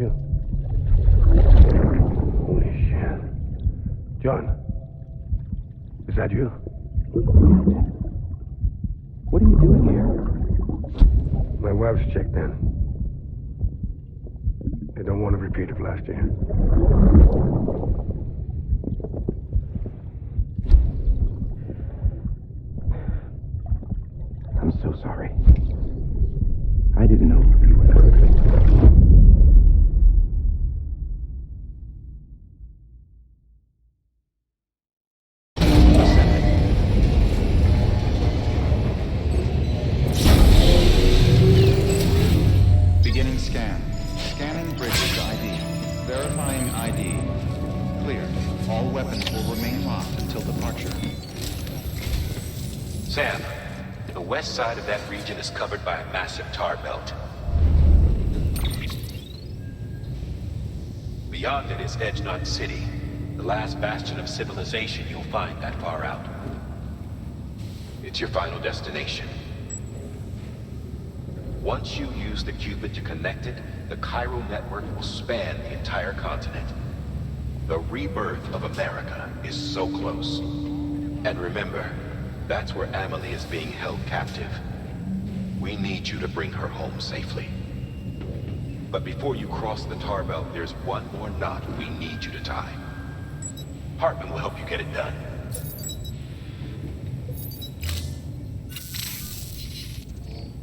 you? Holy shit. John, is that you? What are you doing here? My wife's checked in. They don't want to repeat of last year. I'm so sorry. I didn't know you were there. Beginning scan. Scanning bridges ID. Verifying ID. Clear. All weapons will remain locked until departure. Sam, the west side of that region is covered by a massive tar belt. Beyond it is Edgenut City, the last bastion of civilization you'll find that far out. It's your final destination. Once you use the Cupid to connect it, the Cairo network will span the entire continent. The rebirth of America is so close. And remember, that's where Amelie is being held captive. We need you to bring her home safely. But before you cross the tar belt, there's one more knot we need you to tie. Hartman will help you get it done.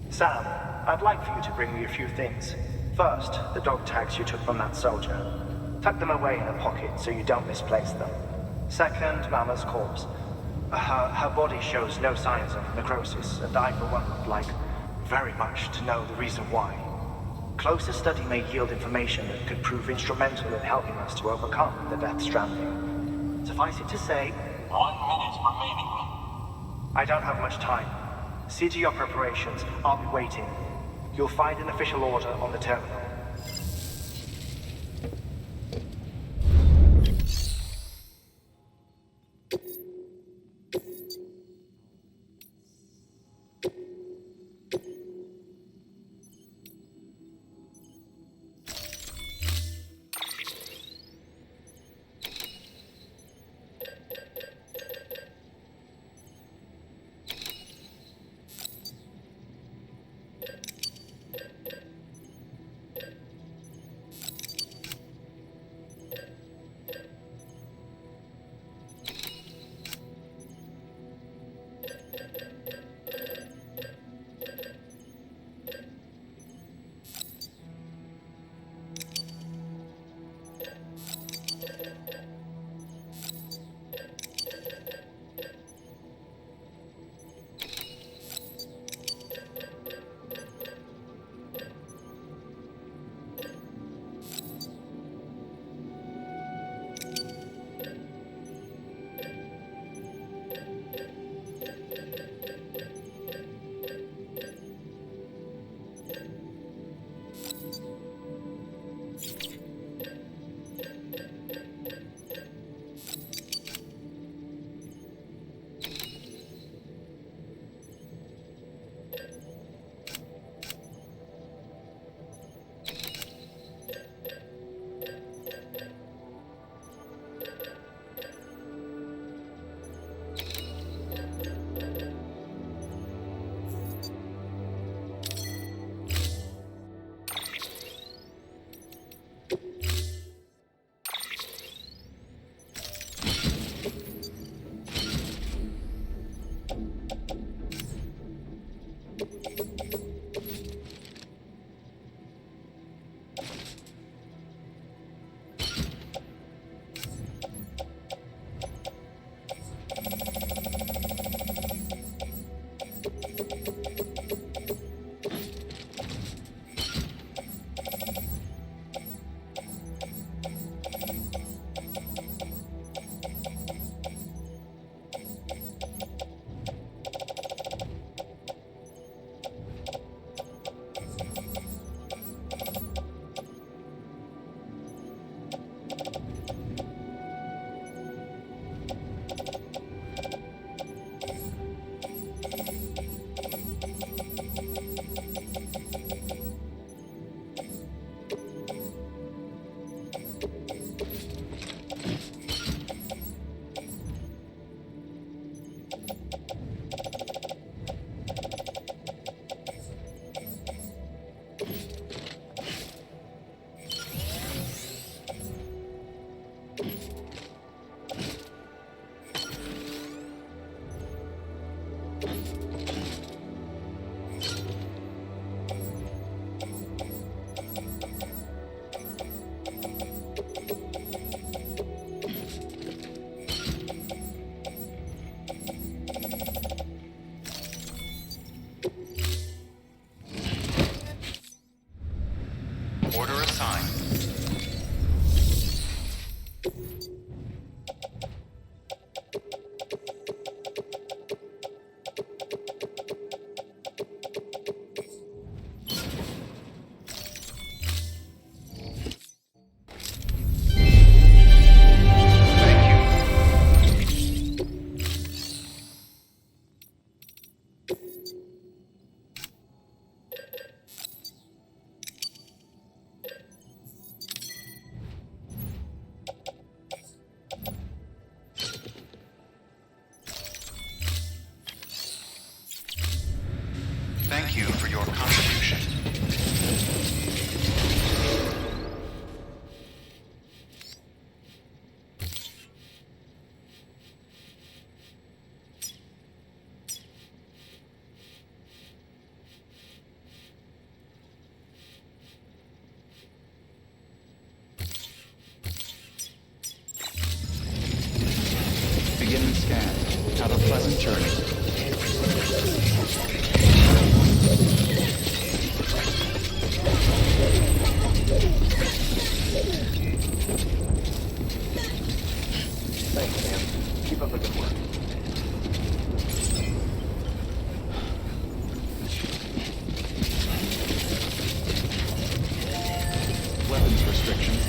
Sam, I'd like for you to bring me a few things. First, the dog tags you took from that soldier. Tuck them away in a pocket so you don't misplace them. Second, Mama's corpse. Her body shows no signs of necrosis, and I, for one, would like very much to know the reason why. Closer study may yield information that could prove instrumental in helping us to overcome the Death Stranding. Suffice it to say, 1 minute remaining. I don't have much time. See to your preparations. I'll be waiting. You'll find an official order on the terminal.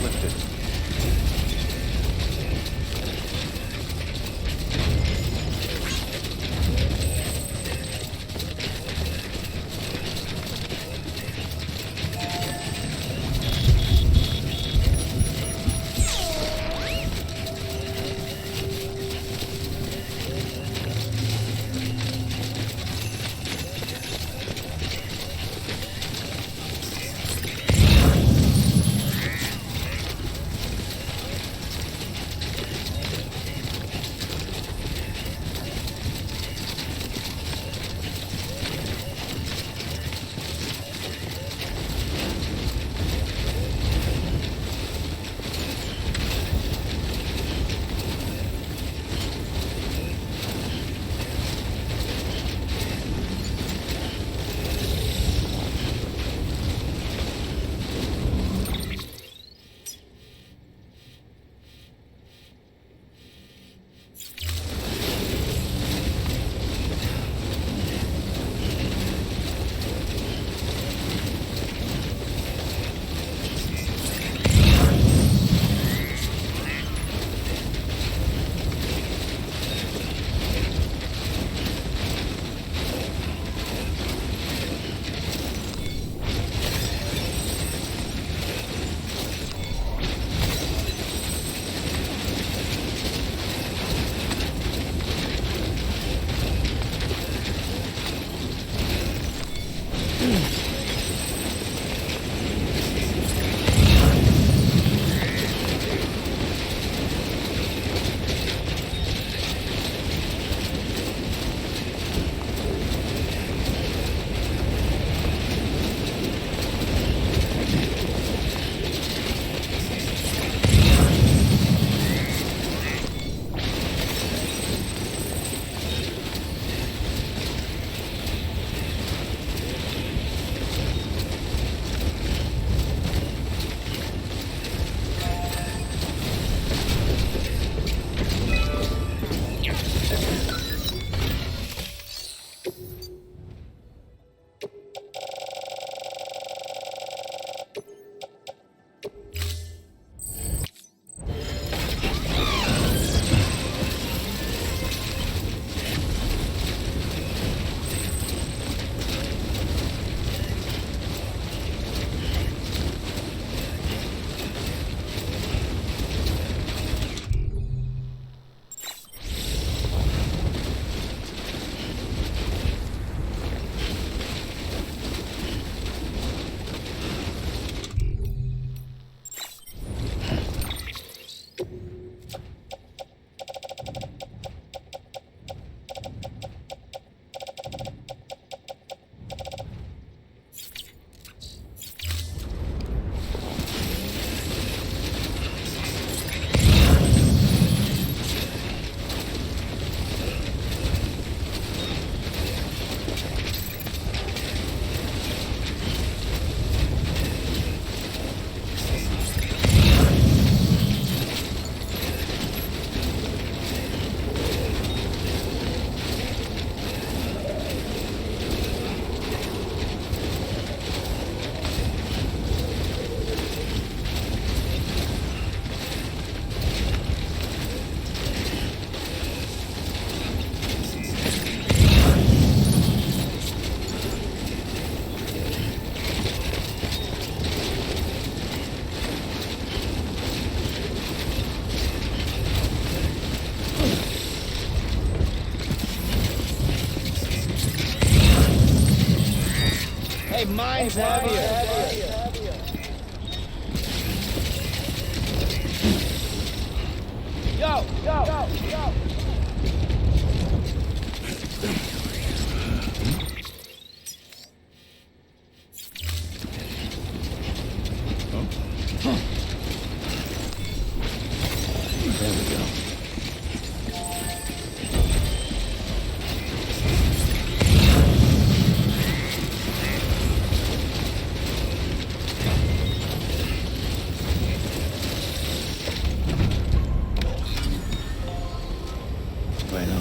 lifted. Hey, mine's heavier. Yo. There we go. Right on.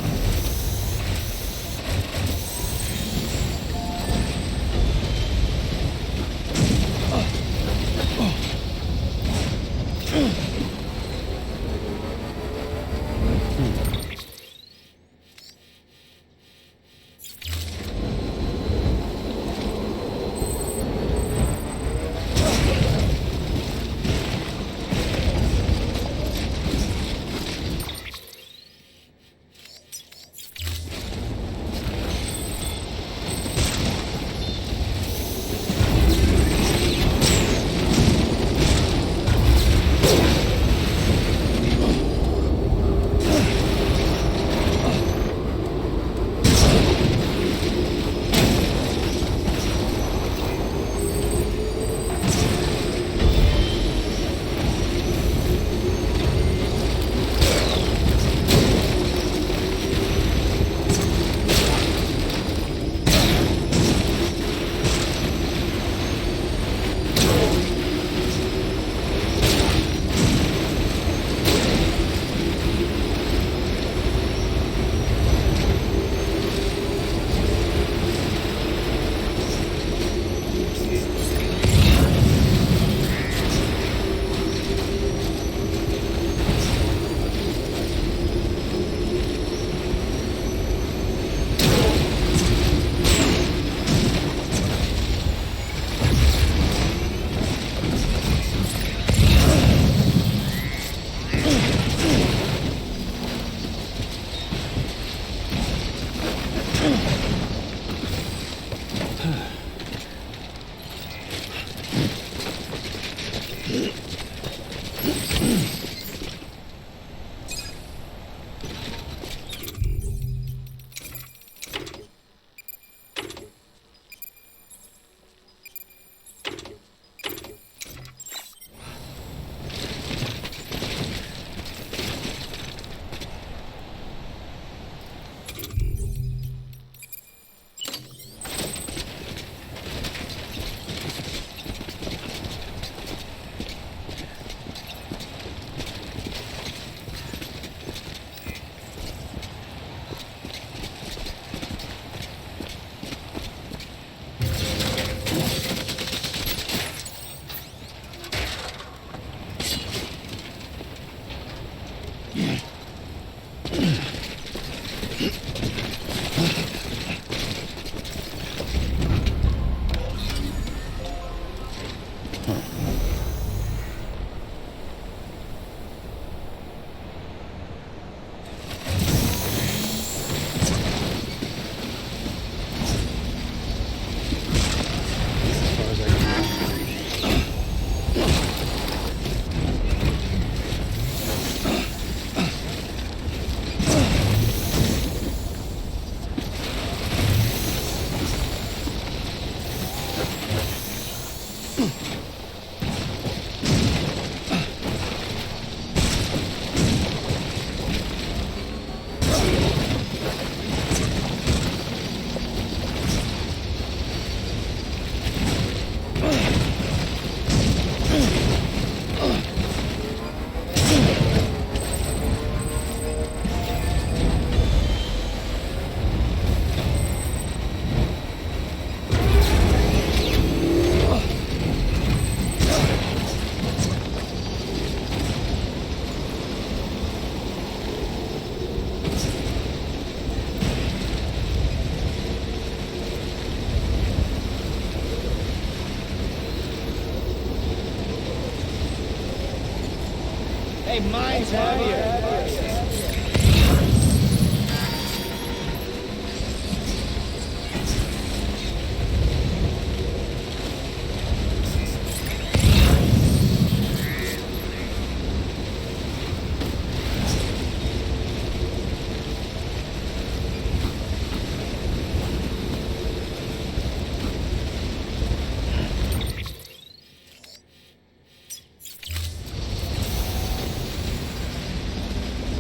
Hey, mine's heavier.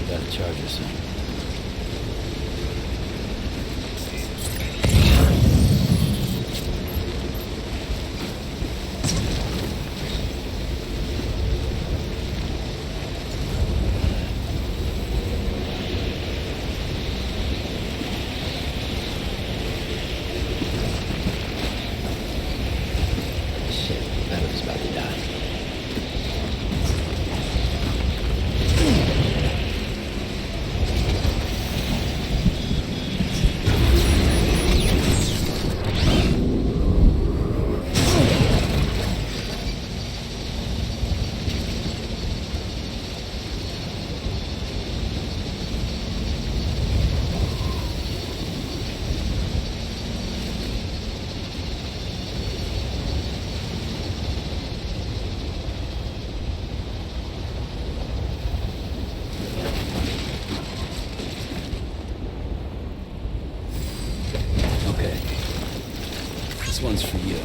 Gotta charge her some. Shit, battery's about to die. Okay. This one's for you.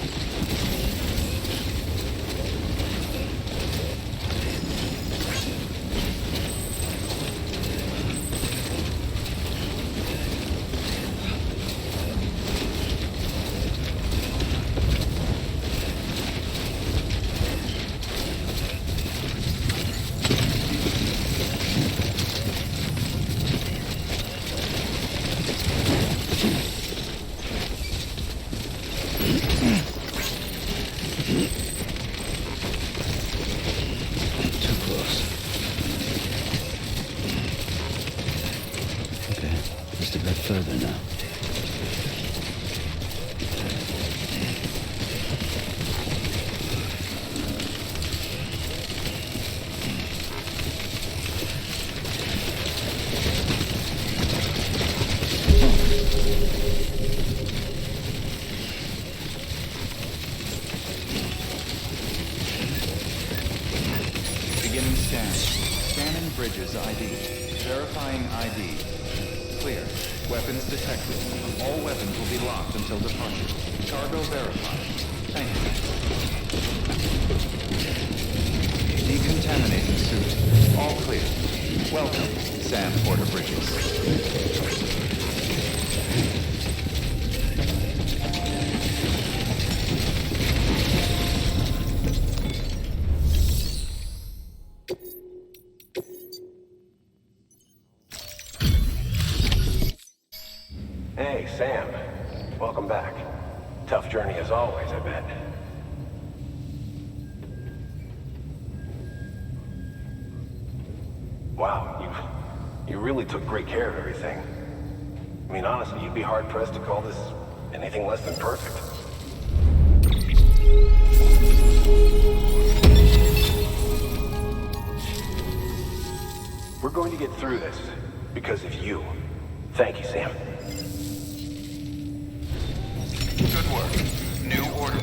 Too close. Okay, just a bit further now. Beginning scan. Scanning bridges ID. Verifying ID. Clear. Weapons detected. All weapons will be locked until departure. Cargo verified. Thank you. Decontaminating suit. All clear. Welcome, Sam Porter Bridges. Hey, Sam. Welcome back. Tough journey as always, I bet. Wow, you really took great care of everything. I mean, honestly, you'd be hard-pressed to call this anything less than perfect. We're going to get through this because of you. Thank you, Sam. Good work. New order.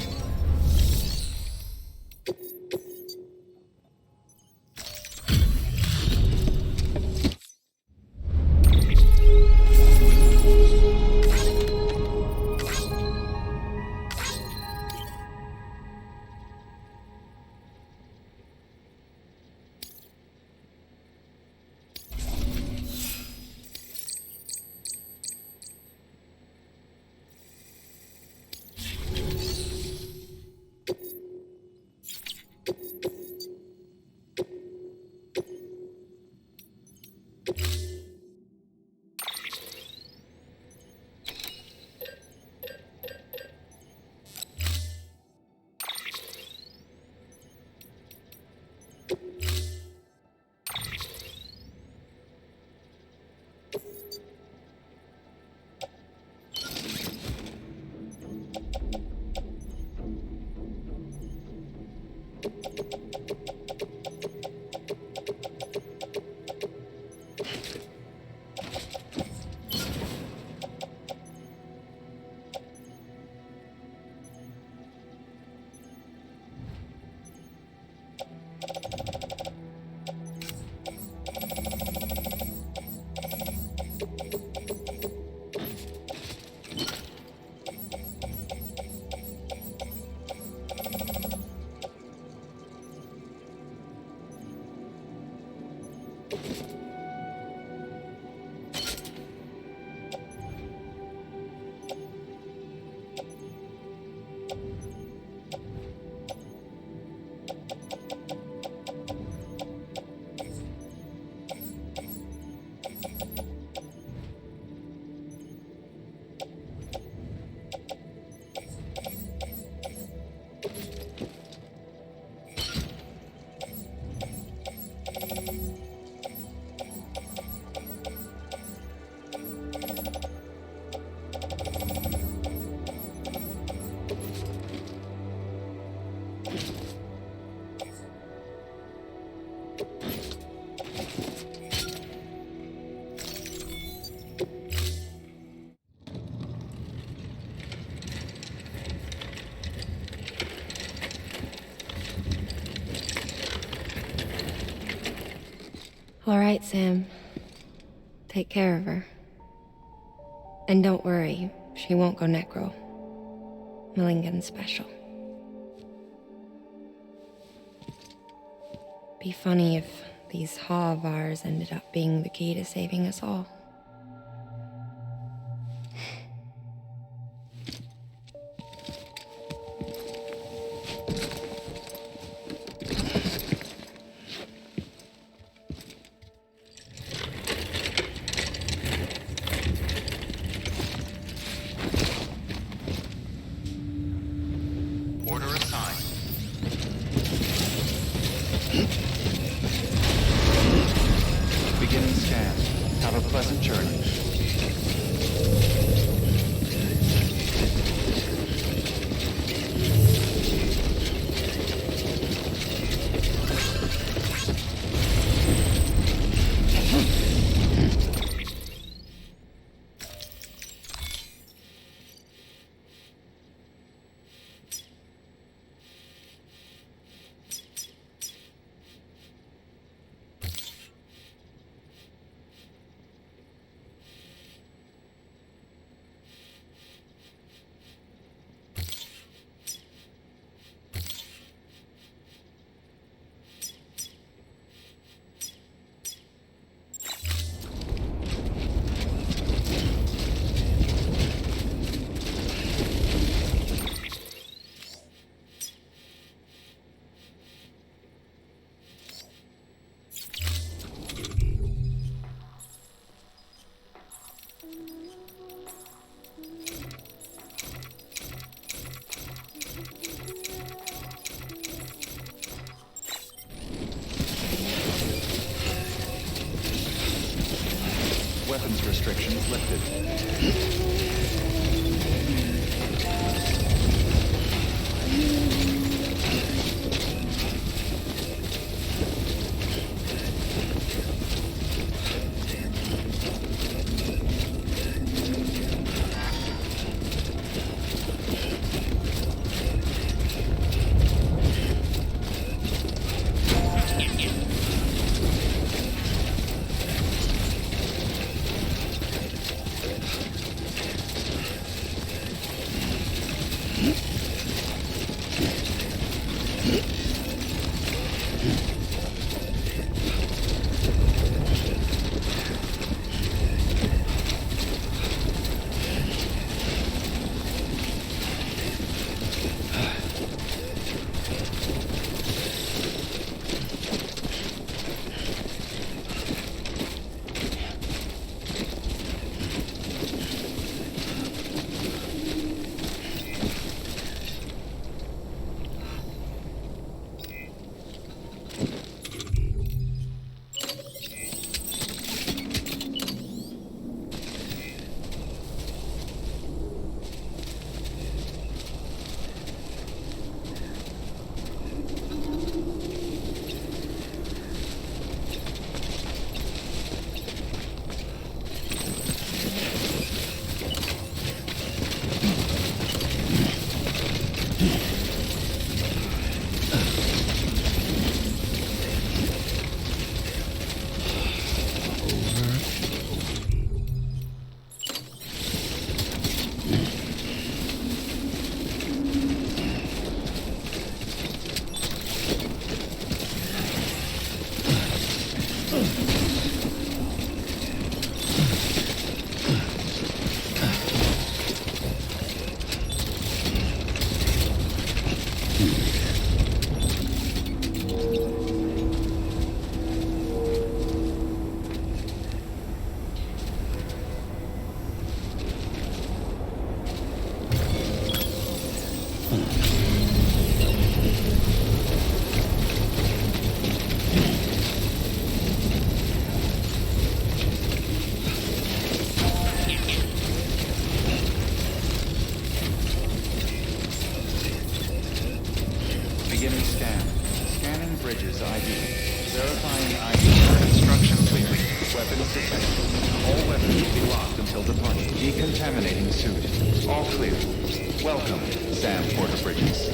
All right, Sam. Take care of her. And don't worry, she won't go necro. Millingen's special. Be funny if these Ha of ours ended up being the key to saving us all. Order assigned. Beginning scan. Have a pleasant journey. Weapons restrictions lifted. Beginning scan. Scanning bridges ID. Verifying ID. Construction clear. Weapons detected. All weapons will be locked until departure. Decontaminating suit. All clear. Welcome, Sam Porter Bridges.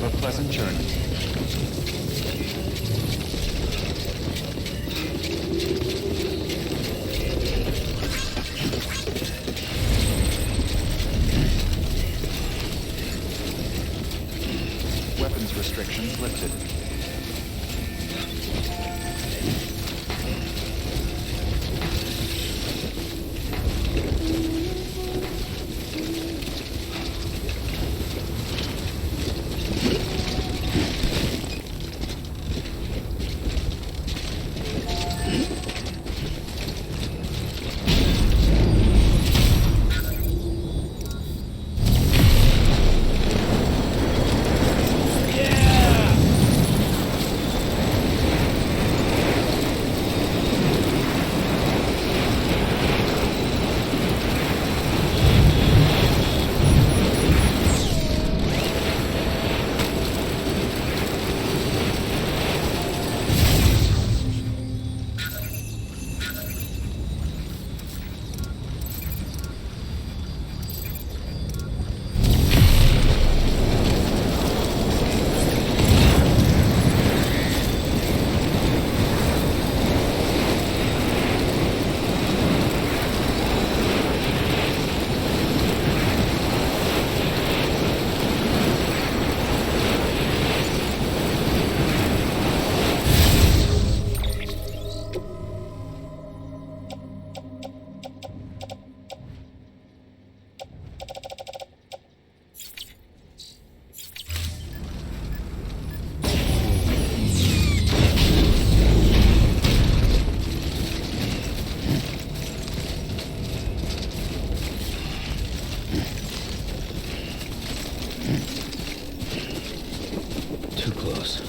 a pleasant journey. Weapons restrictions lifted. Too close.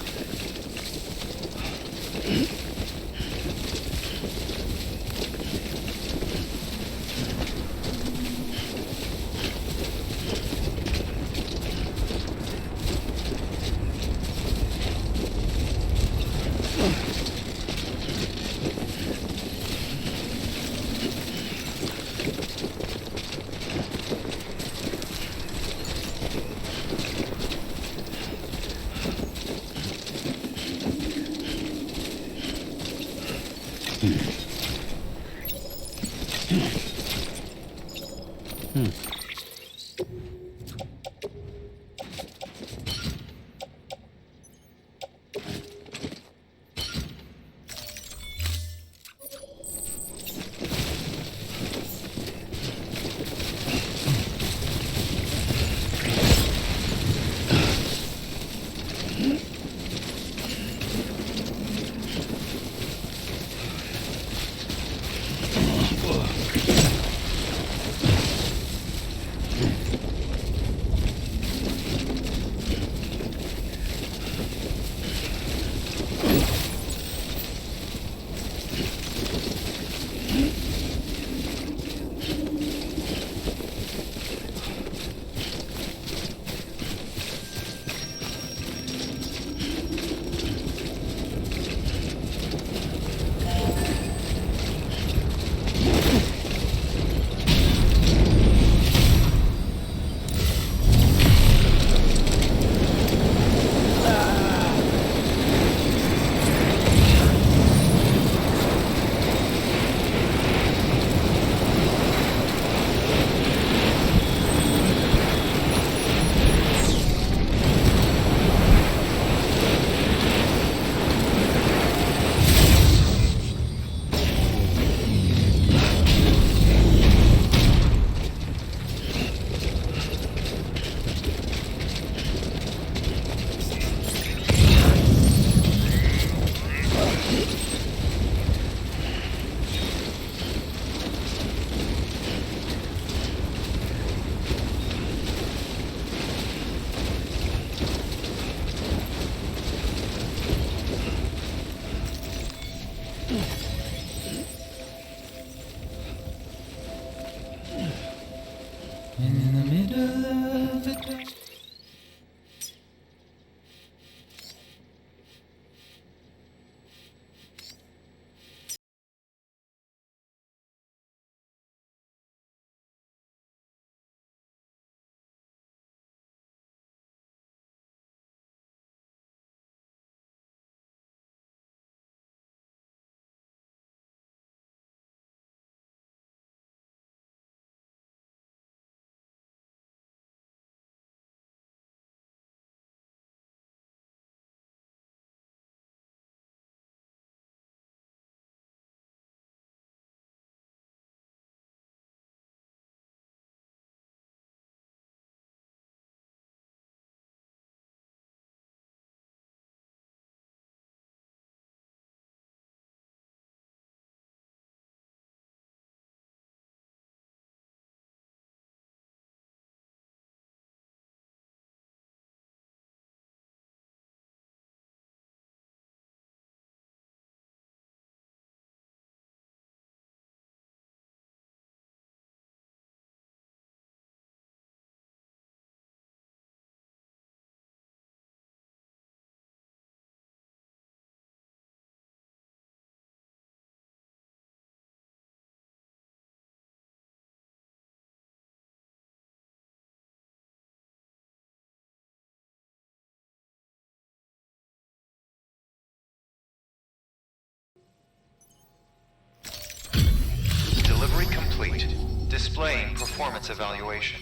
Displaying performance evaluation.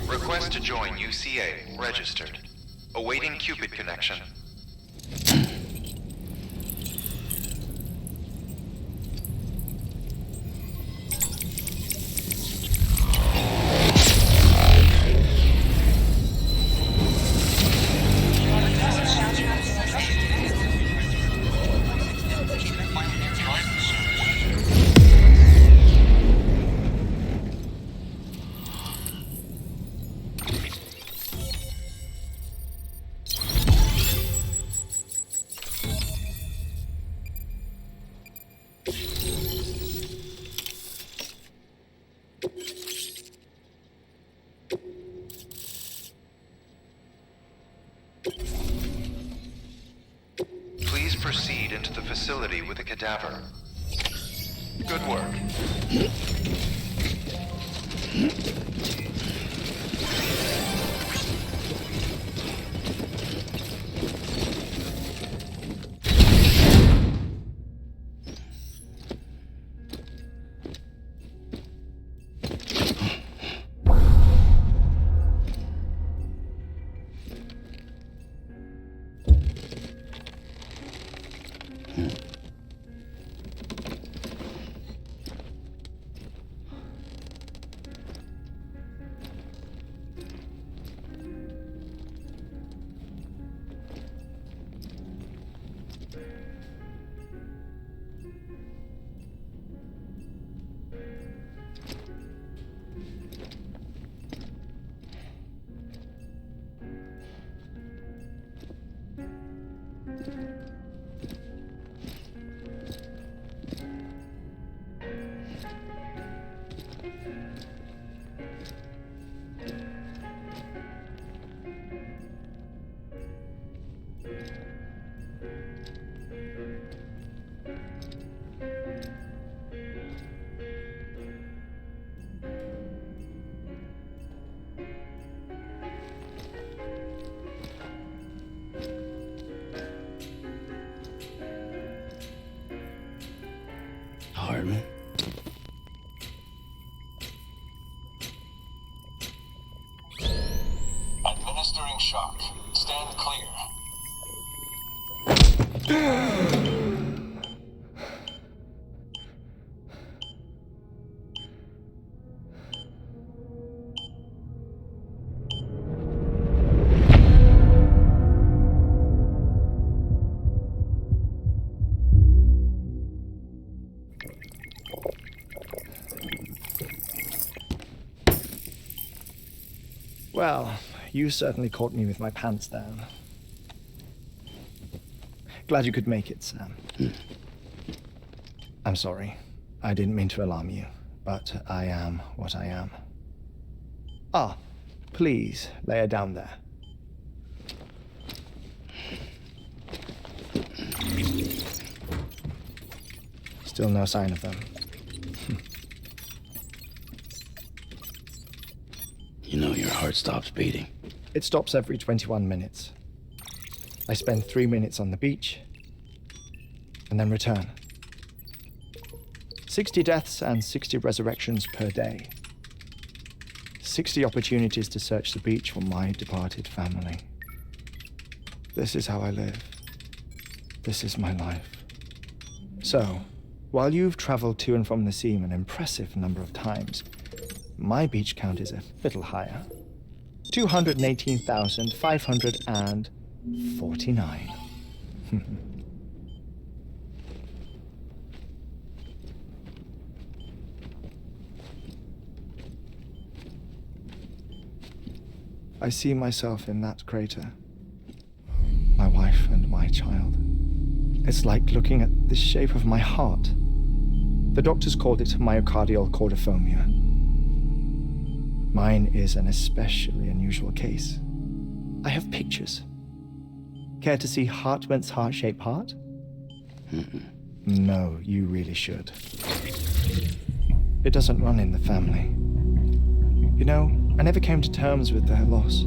Request to join UCA. Registered. Awaiting Cupid connection. Please proceed into the facility with a cadaver. Good work. Hartman? Administering shock. Stand clear. Well, you certainly caught me with my pants down. Glad you could make it, Sam. I'm sorry. I didn't mean to alarm you, but I am what I am. Ah, please lay her down there. Still no sign of them. You know your heart stops beating. It stops every 21 minutes. I spend 3 minutes on the beach, and then return. 60 deaths and 60 resurrections per day. 60 opportunities to search the beach for my departed family. This is how I live. This is my life. So, while you've traveled to and from the sea an impressive number of times, my beach count is a little higher. 218,549. I see myself in that crater. My wife and my child. It's like looking at the shape of my heart. The doctors called it myocardial cordiformia. Mine is an especially unusual case. I have pictures. Care to see Hartman's heart-shaped heart? No, you really should. It doesn't run in the family. You know, I never came to terms with their loss.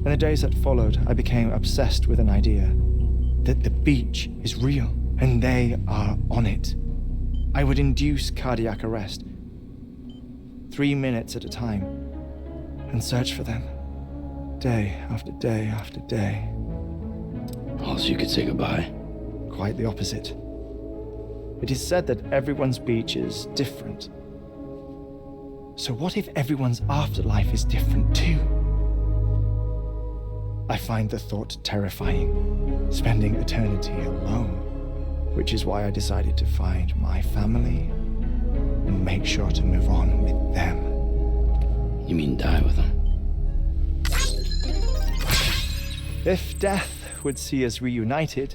In the days that followed, I became obsessed with an idea that the beach is real and they are on it. I would induce cardiac arrest, 3 minutes at a time, and search for them, day after day after day. Also, you could say goodbye. Quite the opposite. It is said that everyone's beach is different. So what if everyone's afterlife is different too? I find the thought terrifying, spending eternity alone, which is why I decided to find my family and make sure to move on with them. You mean die with them? If death would see us reunited,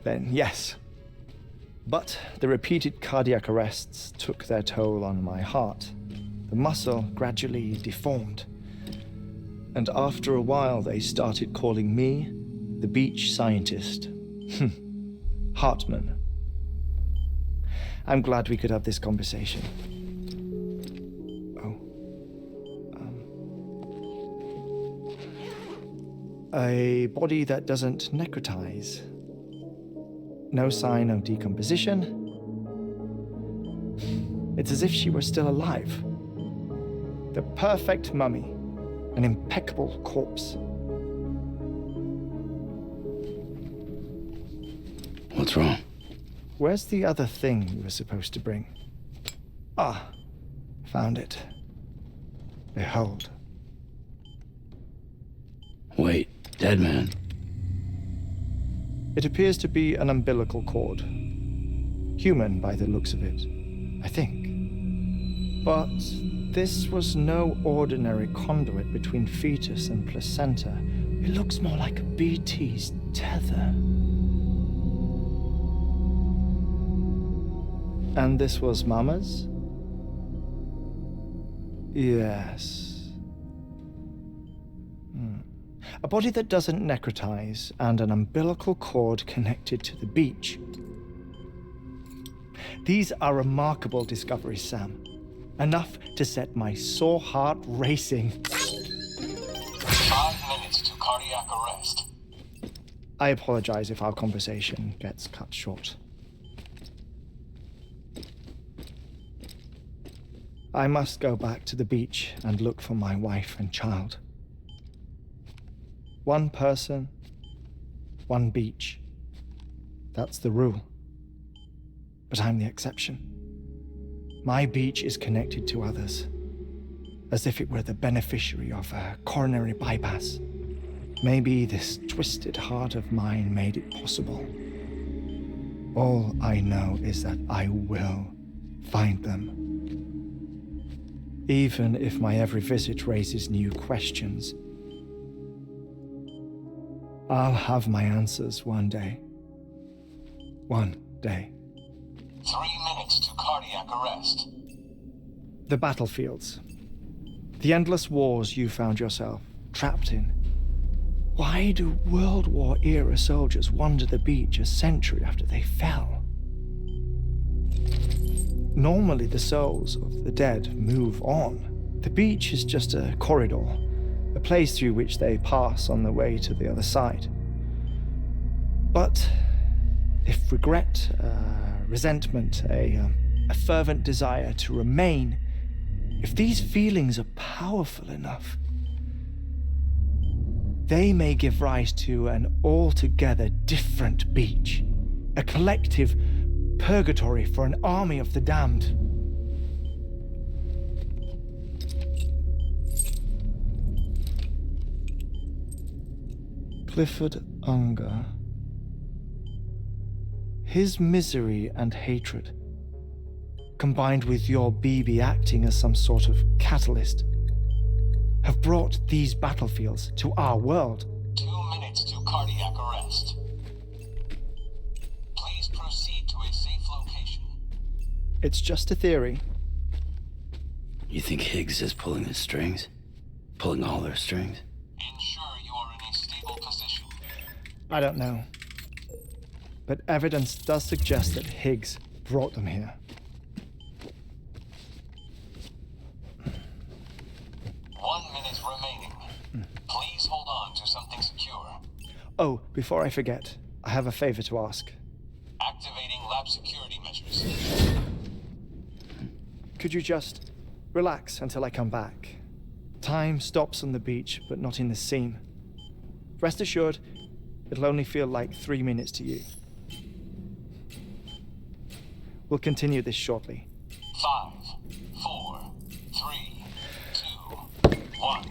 then yes. But the repeated cardiac arrests took their toll on my heart. The muscle gradually deformed. And after a while, they started calling me the beach scientist. Hartman. I'm glad we could have this conversation. A body that doesn't necrotize. No sign of decomposition. It's as if she were still alive. The perfect mummy. An impeccable corpse. What's wrong? Where's the other thing you were supposed to bring? Ah, found it. Behold. Wait, dead man. It appears to be an umbilical cord. Human by the looks of it, I think. But this was no ordinary conduit between fetus and placenta. It looks more like a BT's tether. And this was Mama's? Yes. A body that doesn't necrotize and an umbilical cord connected to the beach. These are remarkable discoveries, Sam. Enough to set my sore heart racing. 5 minutes to cardiac arrest. I apologize if our conversation gets cut short. I must go back to the beach and look for my wife and child. One person, one beach. That's the rule. But I'm the exception. My beach is connected to others, as if it were the beneficiary of a coronary bypass. Maybe this twisted heart of mine made it possible. All I know is that I will find them. Even if my every visit raises new questions, I'll have my answers one day. One day. 3 minutes to cardiac arrest. The battlefields. The endless wars you found yourself trapped in. Why do World War era soldiers wander the beach a century after they fell? Normally the souls of the dead move on. The beach is just a corridor, a place through which they pass on the way to the other side. But if regret, resentment, a fervent desire to remain, if these feelings are powerful enough, they may give rise to an altogether different beach, a collective purgatory for an army of the damned. Clifford Unger. His misery and hatred, combined with your BB acting as some sort of catalyst, have brought these battlefields to our world. 2 minutes to cardiac arrest. Please proceed to a safe location. It's just a theory. You think Higgs is pulling the strings? Pulling all their strings? Ensure you are in a stable position. I don't know. But evidence does suggest that Higgs brought them here. 1 minute remaining. Oh, before I forget, I have a favor to ask. Activating lab security measures. Could you just relax until I come back? Time stops on the beach, but not in the scene. Rest assured, it'll only feel like 3 minutes to you. We'll continue this shortly. 5, 4, 3, 2, 1.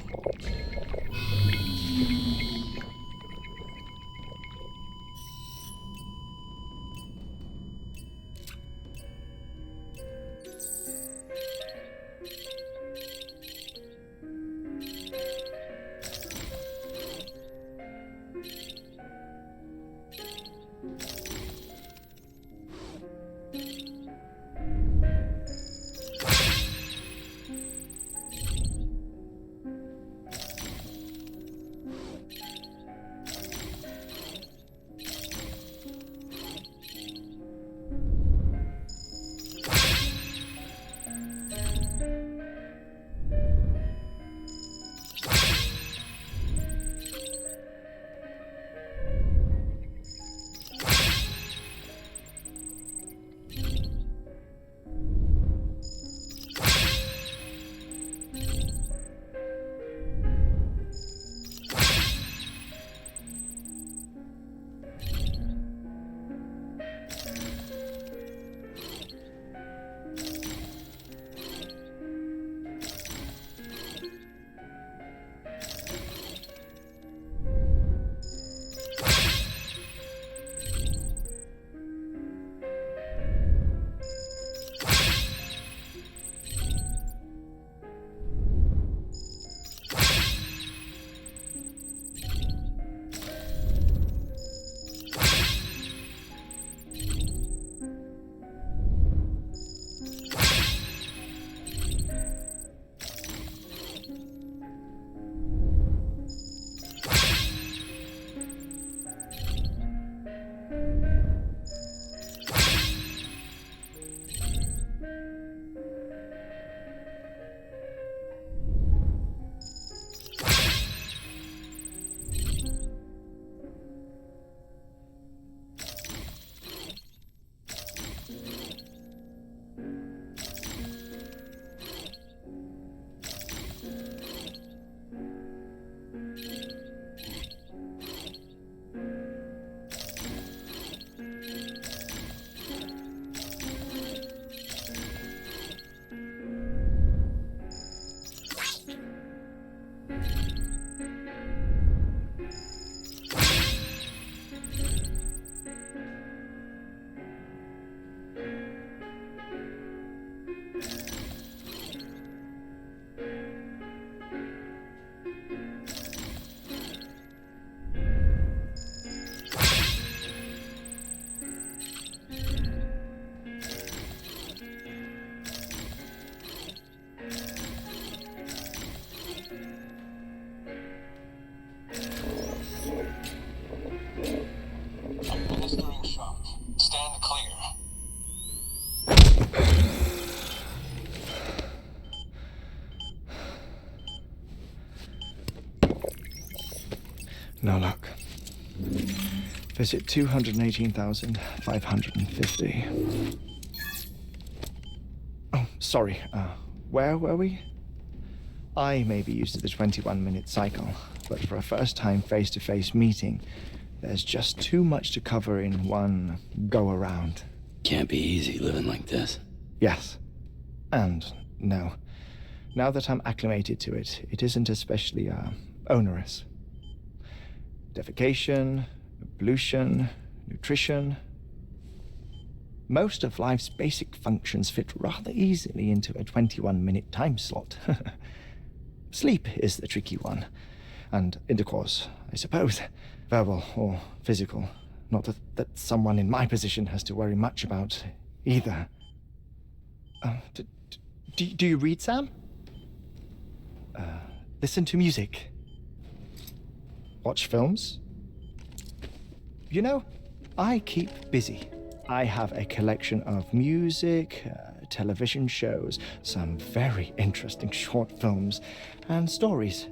Administering shock. Stand clear. No luck. Visit 218,550. Oh, sorry. Where were we? I may be used to the 21-minute cycle, but for a first-time face-to-face meeting, there's just too much to cover in one go-around. Can't be easy living like this. Yes. And no. Now that I'm acclimated to it, it isn't especially, onerous. Defecation, pollution, nutrition. Most of life's basic functions fit rather easily into a 21-minute time slot. Sleep is the tricky one. And intercourse, I suppose. Verbal or physical. Not that someone in my position has to worry much about either. Do you read, Sam? Listen to music. Watch films? You know, I keep busy. I have a collection of music, television shows, some very interesting short films, and stories.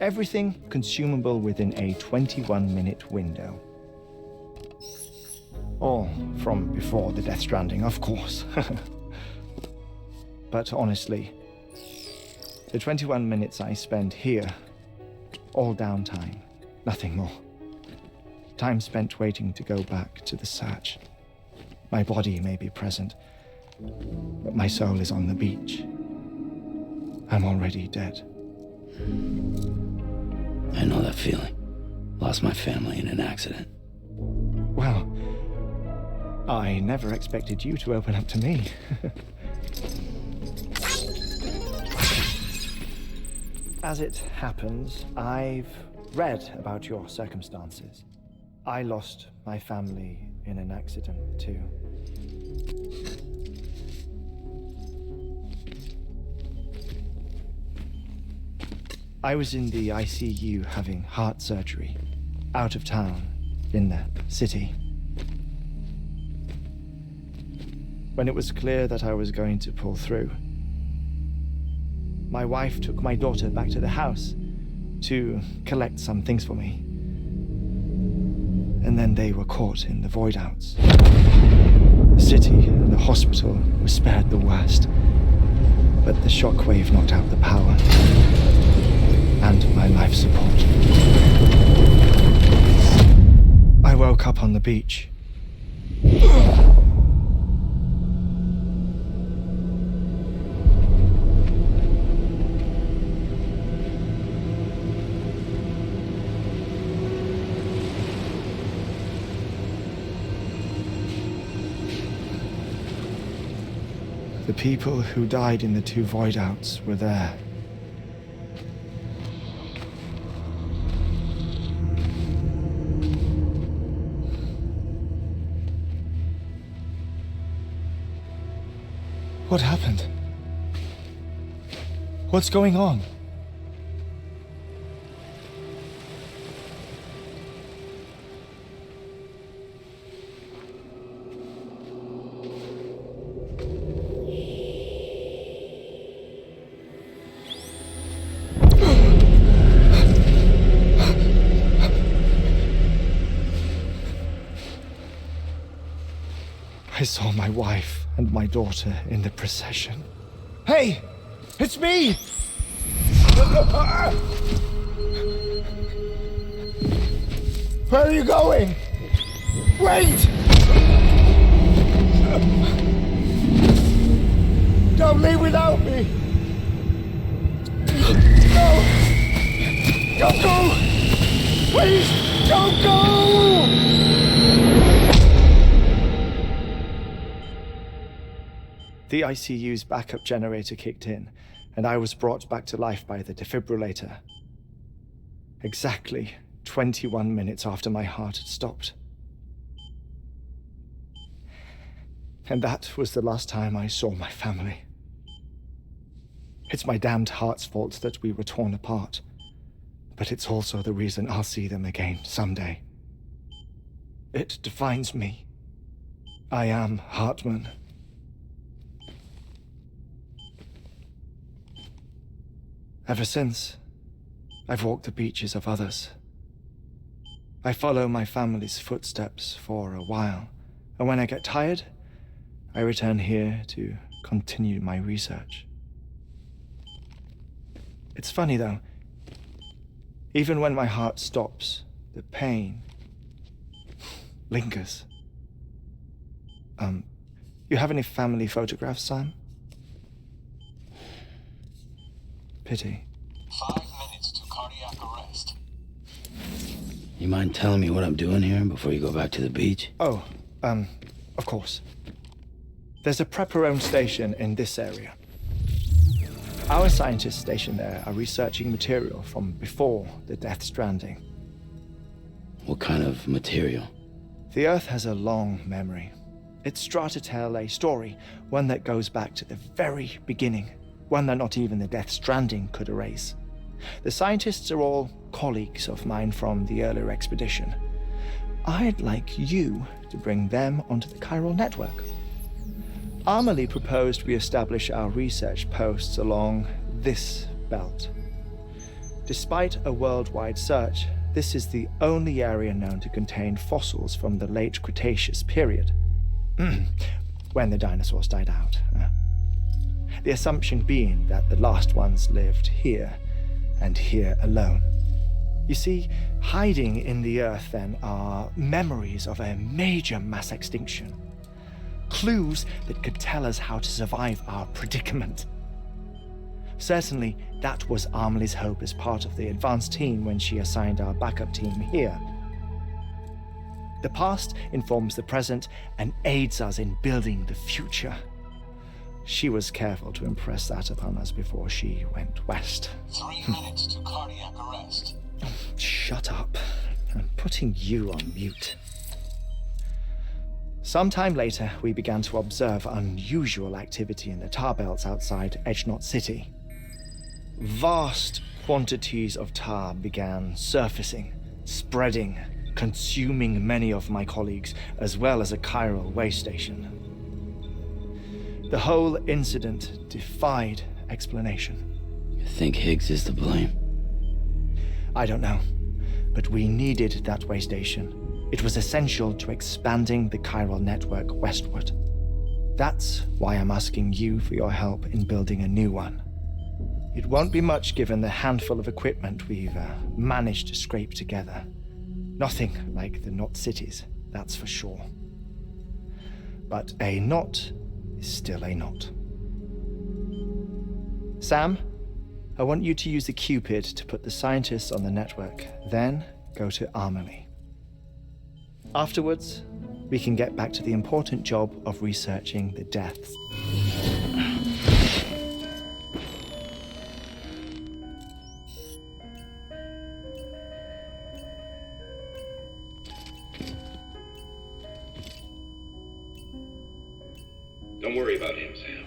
Everything consumable within a 21-minute window. All from before the Death Stranding, of course. But honestly, the 21 minutes I spend here, all downtime, nothing more. Time spent waiting to go back to the search. My body may be present, but my soul is on the beach. I'm already dead. I know that feeling. Lost my family in an accident. Well, I never expected you to open up to me. As it happens, I've read about your circumstances. I lost my family in an accident, too. I was in the ICU having heart surgery, out of town, in the city. When it was clear that I was going to pull through, my wife took my daughter back to the house to collect some things for me. And then they were caught in the void-outs. The city and the hospital were spared the worst, but the shockwave knocked out the power and my life support. I woke up on the beach. The people who died in the two void-outs were there. What happened? What's going on? I saw my wife and my daughter in the procession. Hey! It's me! Where are you going? Wait! Don't leave without me! No! Don't go! Please, don't go! The ICU's backup generator kicked in, and I was brought back to life by the defibrillator. Exactly 21 minutes after my heart had stopped. And that was the last time I saw my family. It's my damned heart's fault that we were torn apart, but it's also the reason I'll see them again someday. It defines me. I am Hartman. Ever since, I've walked the beaches of others. I follow my family's footsteps for a while, and when I get tired, I return here to continue my research. It's funny though, even when my heart stops, the pain lingers. You have any family photographs, Sam? Pity. 5 minutes to cardiac arrest. You mind telling me what I'm doing here before you go back to the beach? Oh, of course. There's a Prepperone station in this area. Our scientists stationed there are researching material from before the Death Stranding. What kind of material? The Earth has a long memory. It's trying to tell a story, one that goes back to the very beginning. One that not even the Death Stranding could erase. The scientists are all colleagues of mine from the earlier expedition. I'd like you to bring them onto the chiral network. Amelie proposed we establish our research posts along this belt. Despite a worldwide search, this is the only area known to contain fossils from the late Cretaceous period, when the dinosaurs died out. The assumption being that the last ones lived here, and here alone. You see, hiding in the earth then are memories of a major mass extinction. Clues that could tell us how to survive our predicament. Certainly, that was Amelie's hope as part of the advanced team when she assigned our backup team here. The past informs the present and aids us in building the future. She was careful to impress that upon us before she went west. 3 minutes to cardiac arrest. Shut up. I'm putting you on mute. Sometime later, we began to observe unusual activity in the tar belts outside Edgenot City. Vast quantities of tar began surfacing, spreading, consuming many of my colleagues, as well as a chiral way station. The whole incident defied explanation. You think Higgs is to blame? I don't know, but we needed that way station. It was essential to expanding the chiral network westward. That's why I'm asking you for your help in building a new one. It won't be much given the handful of equipment we've managed to scrape together. Nothing like the knot cities, that's for sure. But a knot is still a knot. Sam, I want you to use the Cupid to put the scientists on the network, then go to Amelie. Afterwards, we can get back to the important job of researching the deaths. Don't worry about him, Sam.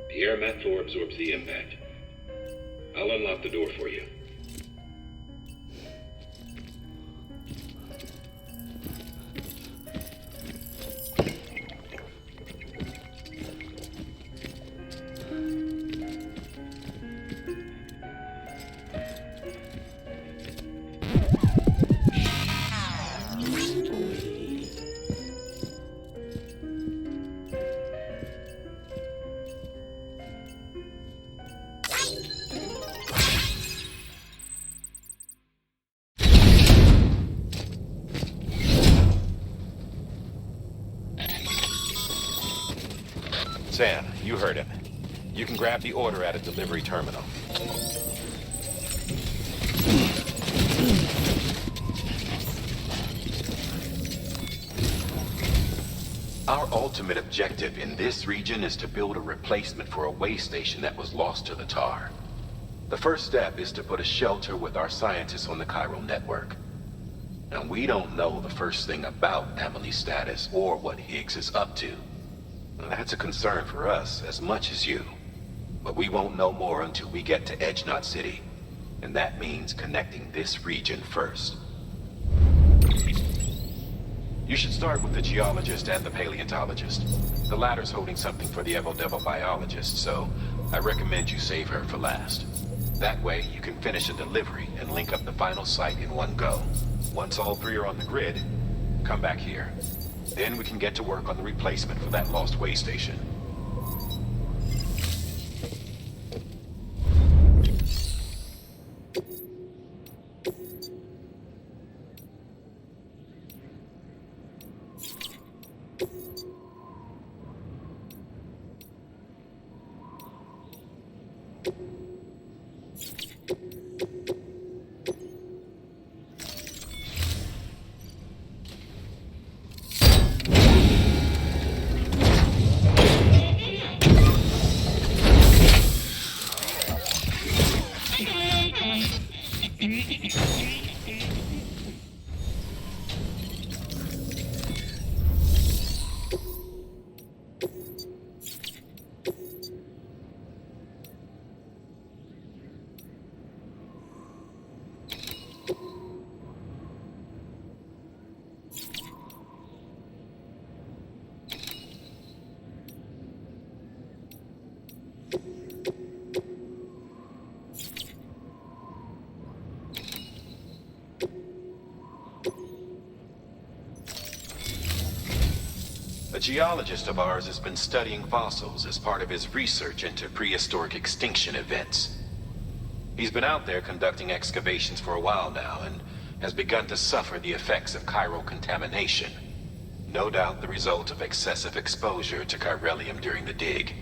The air mat floor absorbs the impact. I'll unlock the door for you. Sam, you heard him. You can grab the order at a delivery terminal. Our ultimate objective in this region is to build a replacement for a way station that was lost to the tar. The first step is to put a shelter with our scientists on the chiral network. And we don't know the first thing about Amelie's status or what Higgs is up to. That's a concern for us as much as you. But we won't know more until we get to Edgenot City. And that means connecting this region first. You should start with the geologist and the paleontologist. The latter's holding something for the Evo-Devo biologist, so I recommend you save her for last. That way, you can finish a delivery and link up the final site in one go. Once all three are on the grid, come back here. Then we can get to work on the replacement for that lost way station. A geologist of ours has been studying fossils as part of his research into prehistoric extinction events. He's been out there conducting excavations for a while now and has begun to suffer the effects of chiral contamination. No doubt the result of excessive exposure to chiralium during the dig.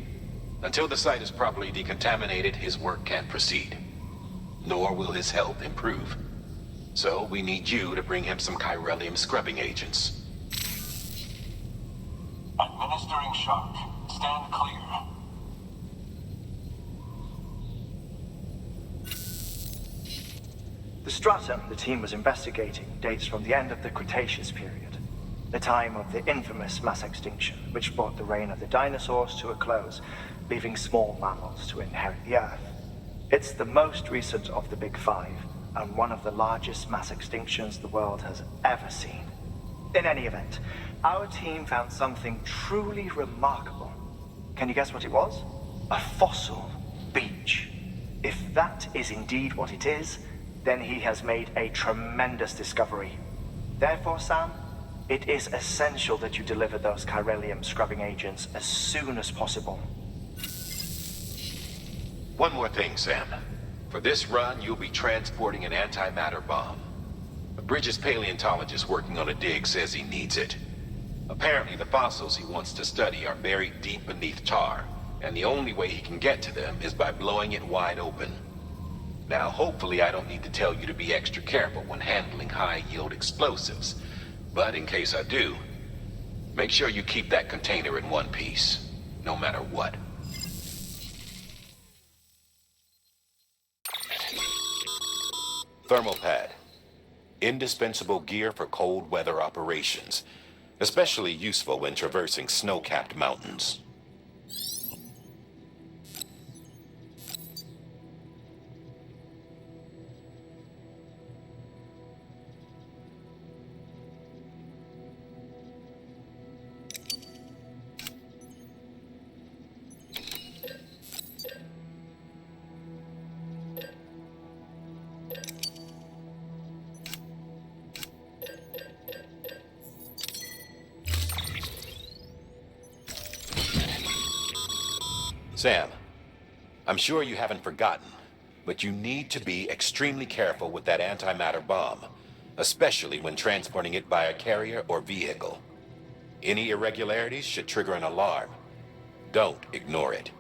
Until the site is properly decontaminated, his work can't proceed. Nor will his health improve. So we need you to bring him some chiralium scrubbing agents. Administering shock. Stand clear. The stratum the team was investigating dates from the end of the Cretaceous period, the time of the infamous mass extinction, which brought the reign of the dinosaurs to a close, leaving small mammals to inherit the Earth. It's the most recent of the Big Five, and one of the largest mass extinctions the world has ever seen. In any event, our team found something truly remarkable. Can you guess what it was? A fossil beach. If that is indeed what it is, then he has made a tremendous discovery. Therefore, Sam, it is essential that you deliver those chiralium scrubbing agents as soon as possible. One more thing, Sam. For this run, you'll be transporting an antimatter bomb. A Bridges paleontologist working on a dig says he needs it. Apparently, the fossils he wants to study are buried deep beneath tar, and the only way he can get to them is by blowing it wide open. Now, hopefully I don't need to tell you to be extra careful when handling high-yield explosives. But in case I do, make sure you keep that container in one piece, no matter what. Thermal pad. Indispensable gear for cold weather operations, especially useful when traversing snow-capped mountains. Sam, I'm sure you haven't forgotten, but you need to be extremely careful with that antimatter bomb, especially when transporting it by a carrier or vehicle. Any irregularities should trigger an alarm. Don't ignore it.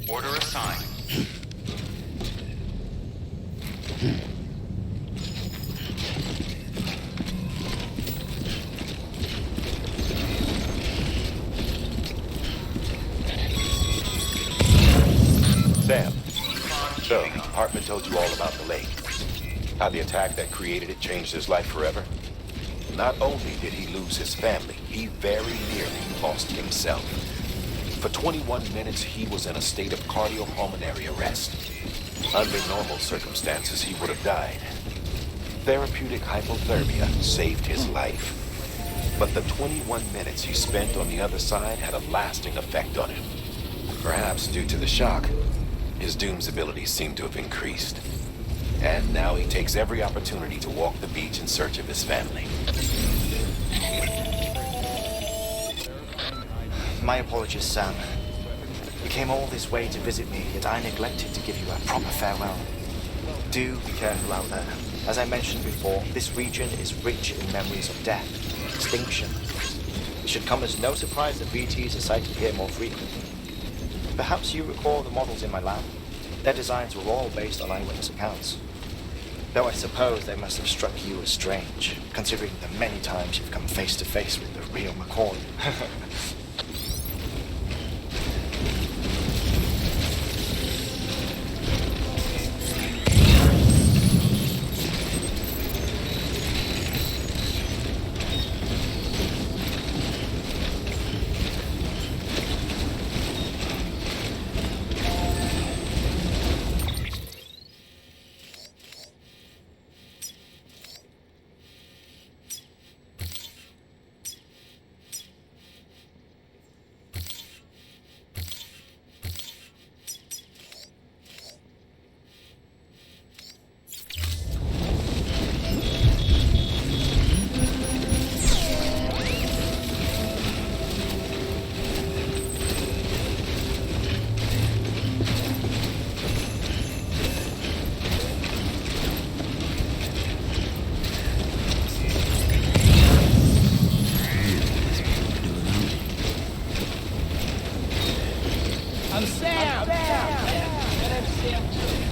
Order assigned. Sam, so Hartman told you all about the lake. How the attack that created it changed his life forever? Not only did he lose his family, he very nearly lost himself. For 21 minutes, he was in a state of cardiopulmonary arrest. Under normal circumstances, he would have died. Therapeutic hypothermia saved his life. But the 21 minutes he spent on the other side had a lasting effect on him. Perhaps due to the shock, his Doom's abilities seem to have increased. And now he takes every opportunity to walk the beach in search of his family. My apologies, Sam. You came all this way to visit me, yet I neglected to give you a proper farewell. Do be careful out there. As I mentioned before, this region is rich in memories of death, extinction. It should come as no surprise that BTs are sighted here more frequently. Perhaps you recall the models in my lab. Their designs were all based on eyewitness accounts. Though I suppose they must have struck you as strange, considering the many times you've come face to face with the real McCoy. I'm Sam! And I'm Sam too.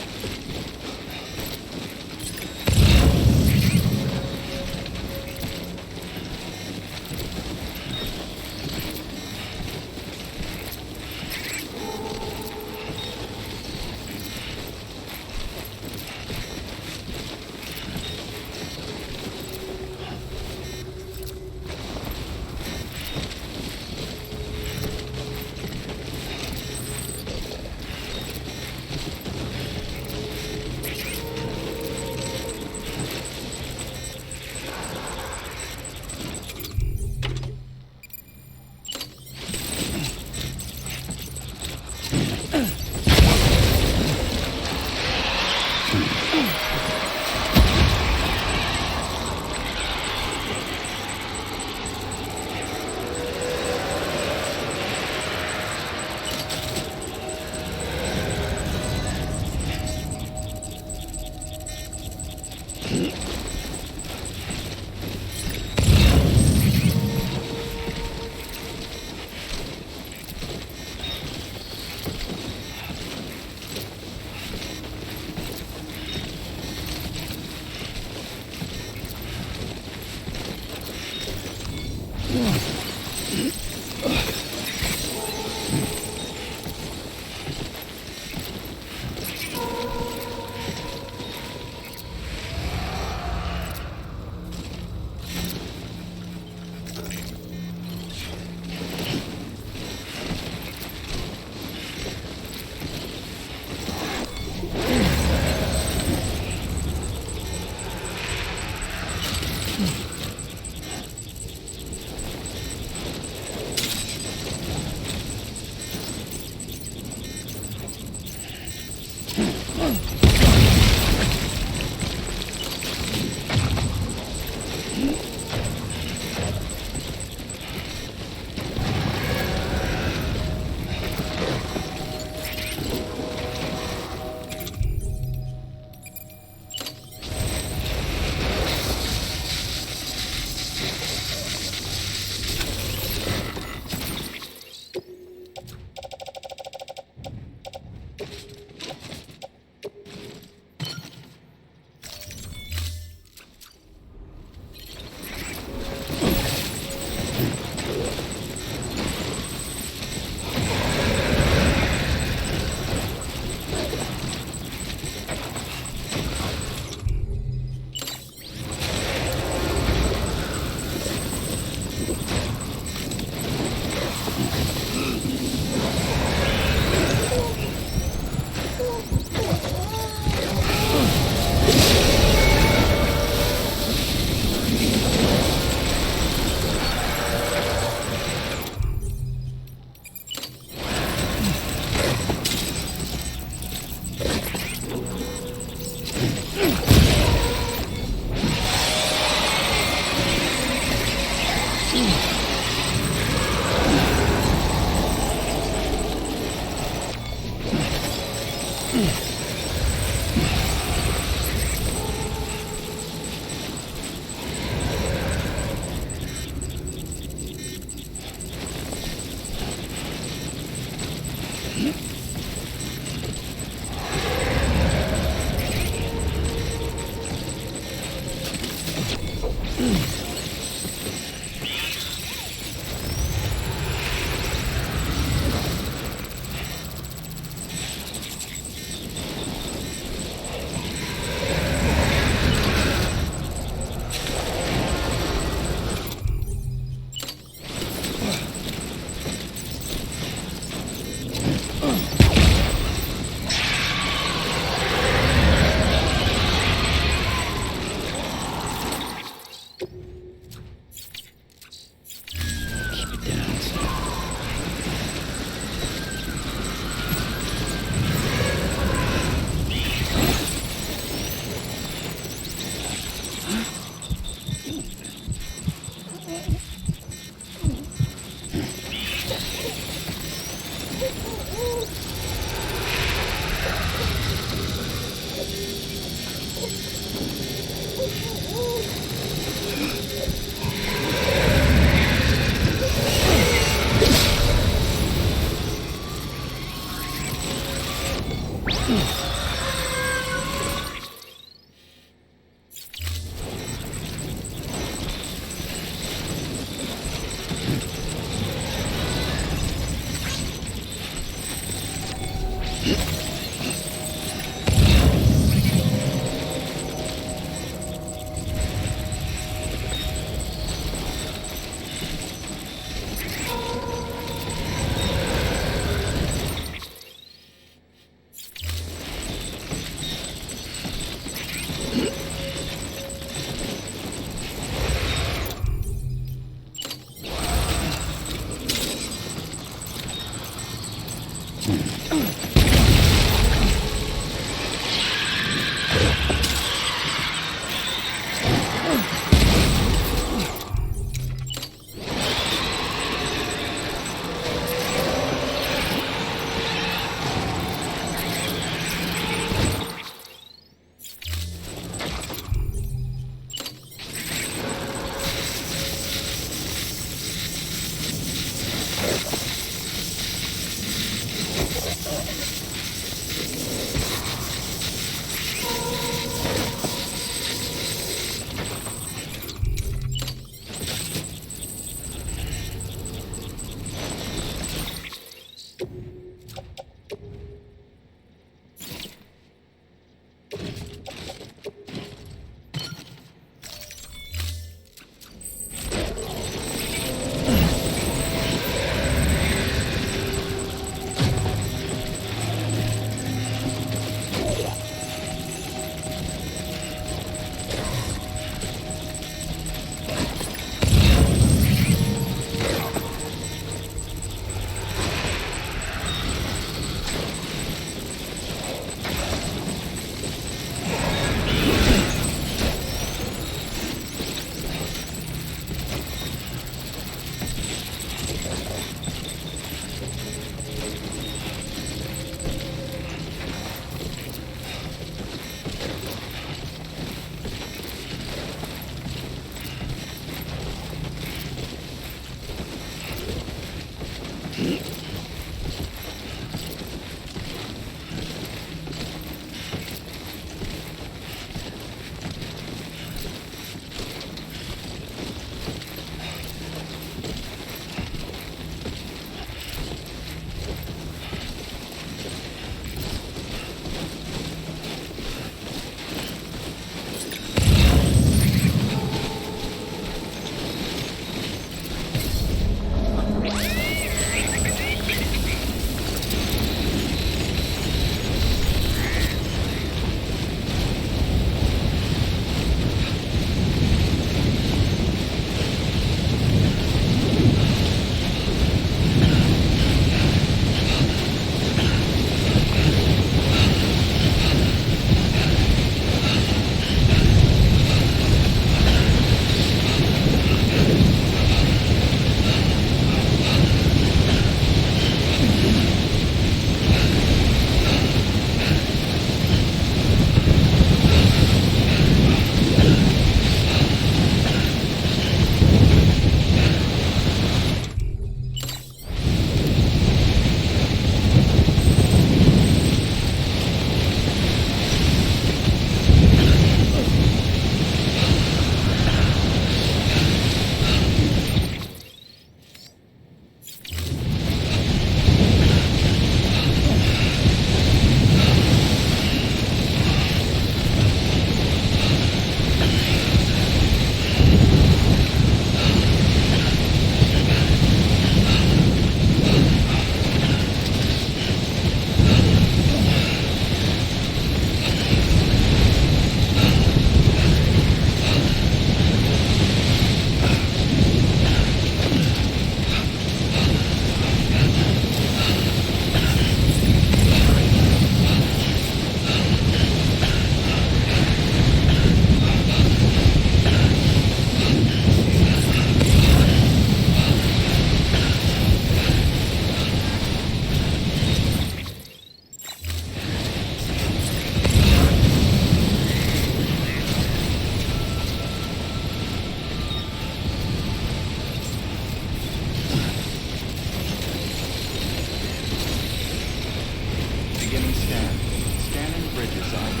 Bridges ID.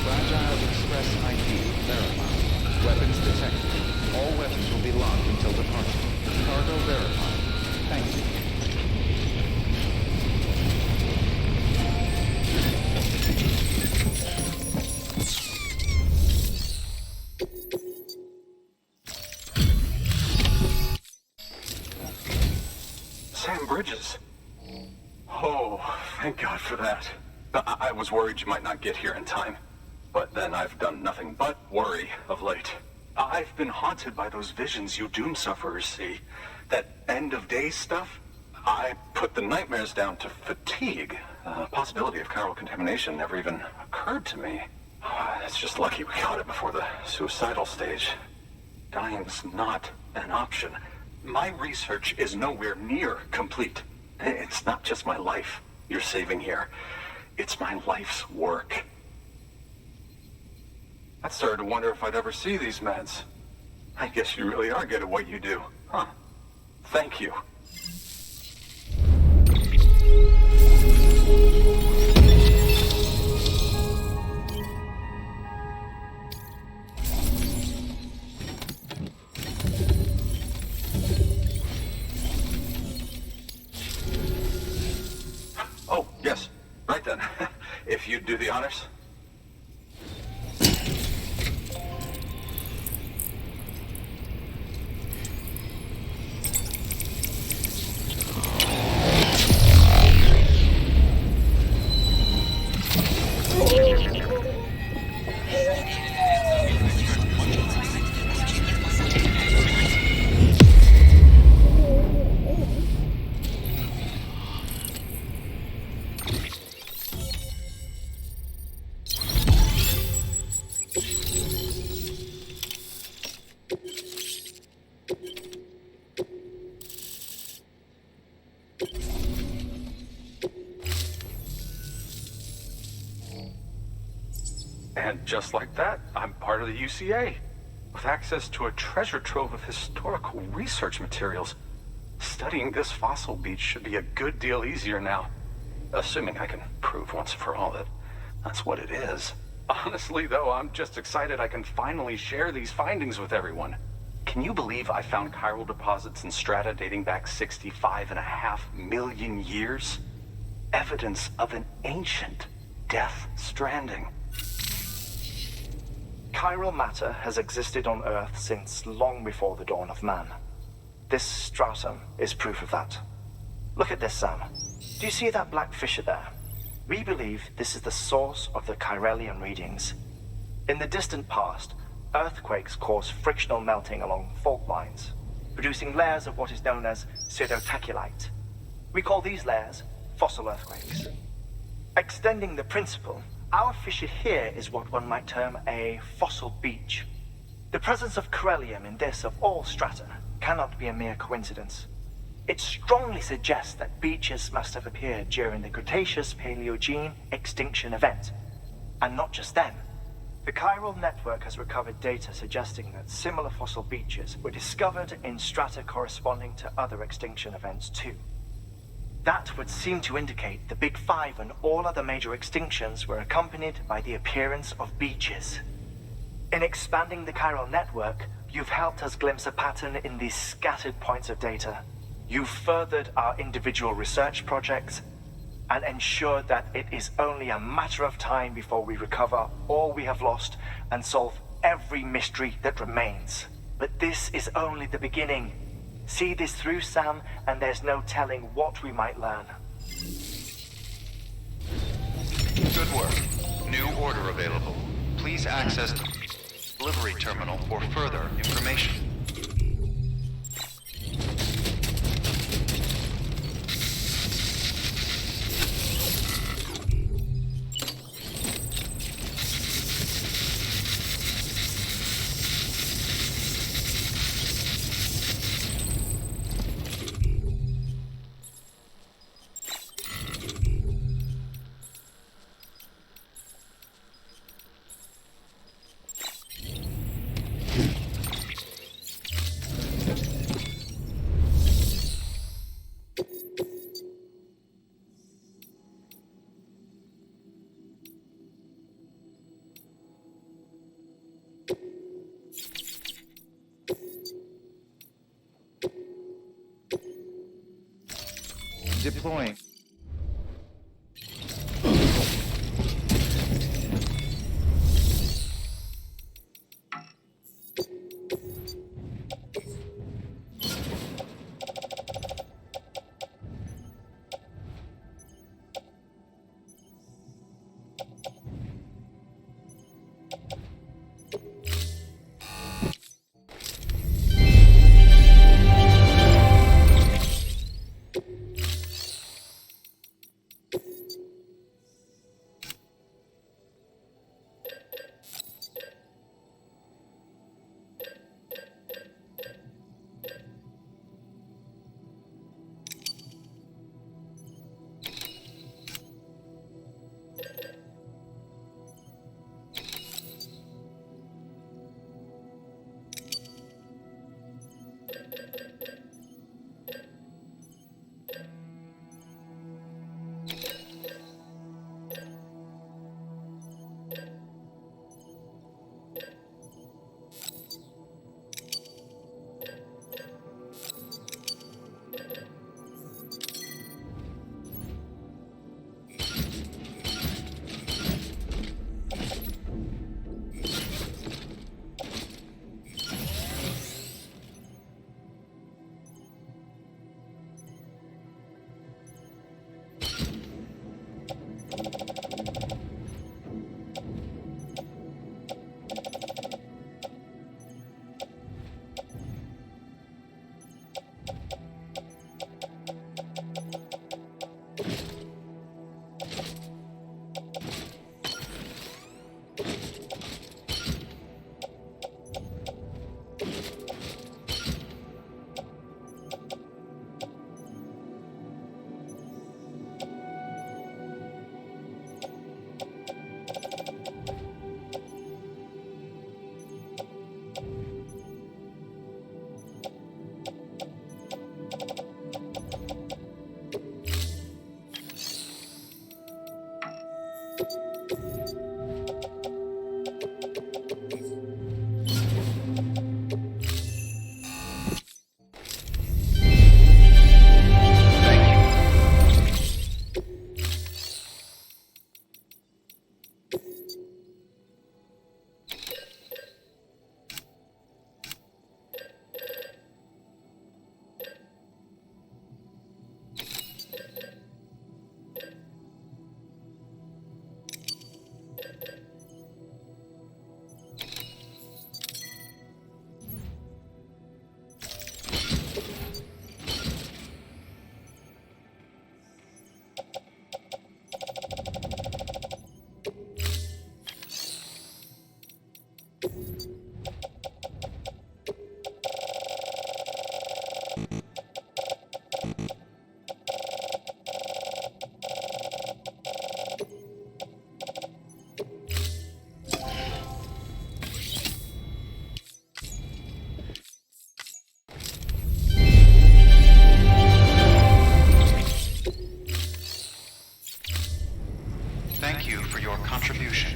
Fragile Express ID verified. Weapons detected. All weapons will be locked until departure. Cargo verified. Thank you. Sam Bridges. Oh, thank God for that. I was worried you might not get here in time. But then I've done nothing but worry of late. I've been haunted by those visions you doom sufferers see. That end of days stuff. I put the nightmares down to fatigue. The possibility of chiral contamination never even occurred to me. It's just lucky we caught it before the suicidal stage. Dying's not an option. My research is nowhere near complete. It's not just my life you're saving here. It's my life's work. I started to wonder if I'd ever see these meds. I guess you really are good at what you do, huh? Thank you. Oh, yes. Right then. If you'd do the honors. And just like that, I'm part of the UCA, with access to a treasure trove of historical research materials. Studying this fossil beach should be a good deal easier now, assuming I can prove once for all that that's what it is. Honestly, though, I'm just excited I can finally share these findings with everyone. Can you believe I found chiral deposits in strata dating back 65.5 million years? Evidence of an ancient death stranding. Chiral matter has existed on Earth since long before the dawn of man. This stratum is proof of that. Look at this, Sam. Do you see that black fissure there? We believe this is the source of the Chiralian readings. In the distant past, earthquakes caused frictional melting along fault lines, producing layers of what is known as pseudotachylite. We call these layers fossil earthquakes. Extending the principle, our fissure here is what one might term a fossil beach. The presence of Chiralium in this of all strata cannot be a mere coincidence. It strongly suggests that beaches must have appeared during the Cretaceous-Paleogene extinction event. And not just then. The chiral network has recovered data suggesting that similar fossil beaches were discovered in strata corresponding to other extinction events too. That would seem to indicate the Big Five and all other major extinctions were accompanied by the appearance of beaches. In expanding the chiral network, you've helped us glimpse a pattern in these scattered points of data. You've furthered our individual research projects and ensured that it is only a matter of time before we recover all we have lost and solve every mystery that remains. But this is only the beginning. See this through, Sam, and there's no telling what we might learn. Good work. New order available. Please access the delivery terminal for further information. Deploying. Thank you for your contribution.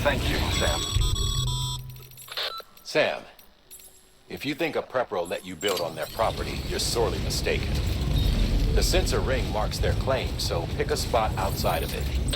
Thank you, Sam. Sam, if you think a prepper will let you build on their property, you're sorely mistaken. The sensor ring marks their claim, so pick a spot outside of it.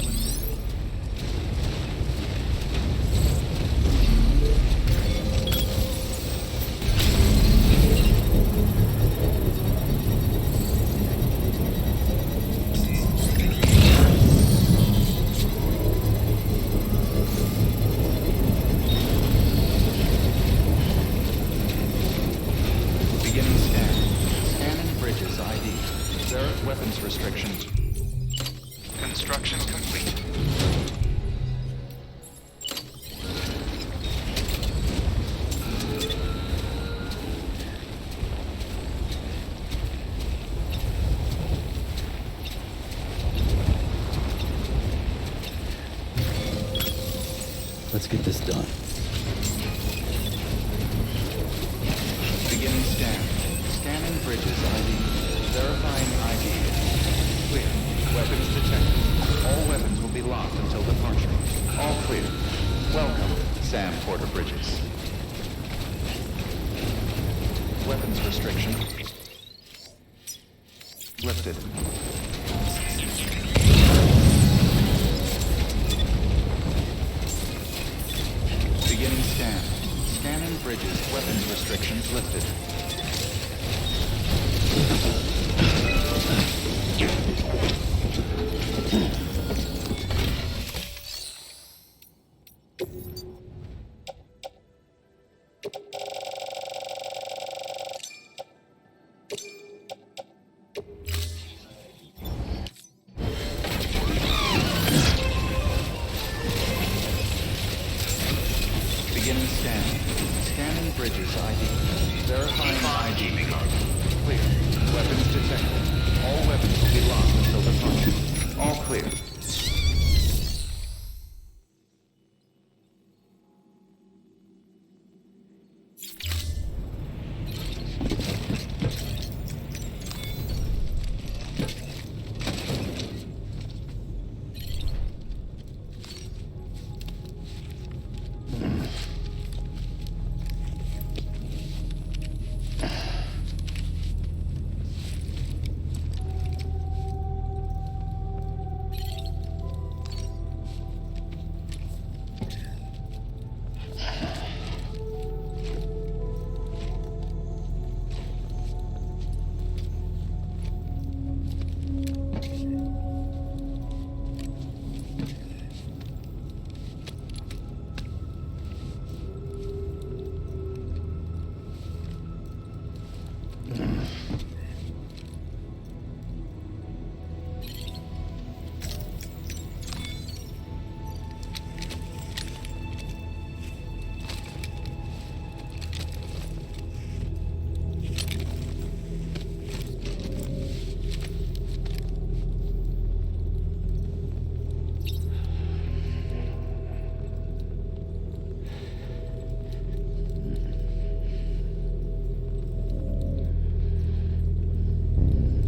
Weapons restriction. Construction complete. Let's get this done. Beginning scan. Scanning bridges ID. Verifying ID. Clear. Weapons detected. All weapons will be locked until departure. All clear. Welcome, Sam Porter Bridges. Weapons restriction lifted. Beginning scan. Scanning bridges. Weapons restrictions lifted.